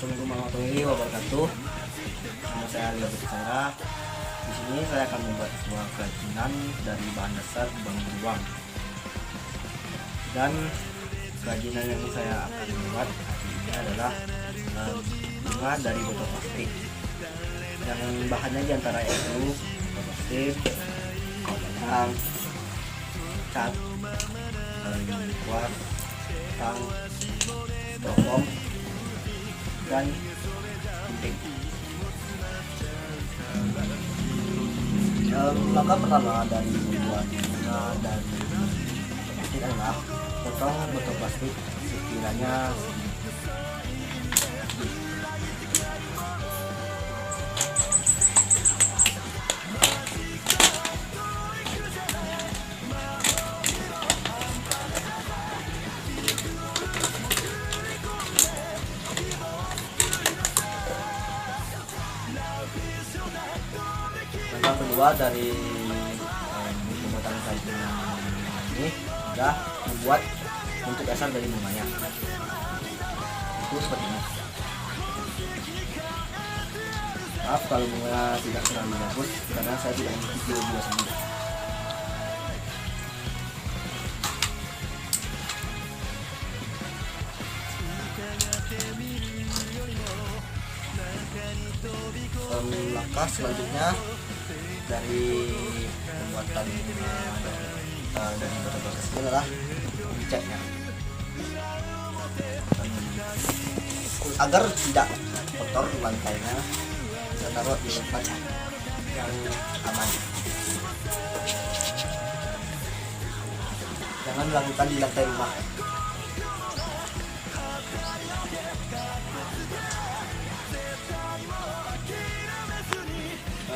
Assalamualaikum warahmatullahi wabarakatuh. Nama saya Lia Berbicara. Di sini saya akan membuat sebuah kerajinan dari bahan dasar bambu beruang. Dan kerajinan yang saya akan buat ini adalah bunga dari botol plastik. Yang bahannya diantara yaitu botol plastik, benang, cat, kuas, tang, styrofoam, dan gunting. Langkah pertama dari membuat bunga dan plastik adalah potong botol plastik sekiranya langkah kedua dari pembuatan kerajinan ini adalah membuat bentuk dasar dari bunganya. Itu seperti ini. Maaf kalau bunga tidak terlalu bagus karena saya tidak memiliki video sendiri. Langkah selanjutnya dari pembuatan dari botol plastik ini adalah mengecatnya agar tidak kotor lantainya. Kita taruh di tempat yang aman. Jangan lakukan di lantai rumah.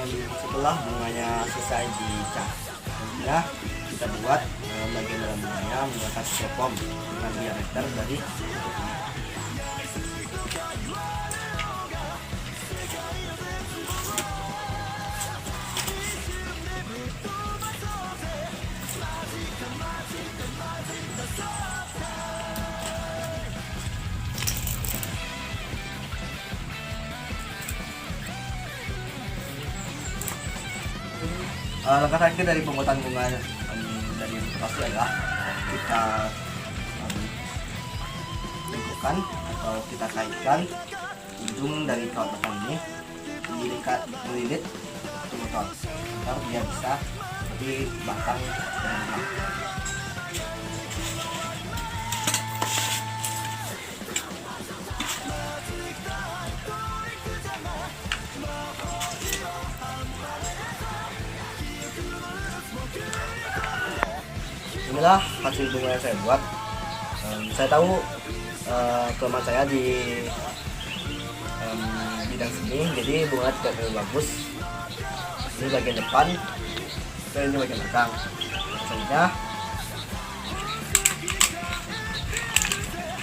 Setelah bunganya selesai dicat, kemudian kita buat bagian dalam bunganya menggunakan styrofoam dengan diameter dari bentuk ini. Langkah terakhir dari pembuatan bunga dari plastik adalah kita lengkupkan atau kita kaitkan ujung dari kawat batang ini melilit ke botol agar dia bisa seperti batang dan bunga. Inilah hasil bunga yang saya buat. Saya tahu kelemahan saya di bidang sini, jadi bunga tidak terlalu bagus. Ini bagian depan, dan ini bagian belakang. Selanjutnya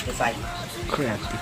selesai. Kreatif.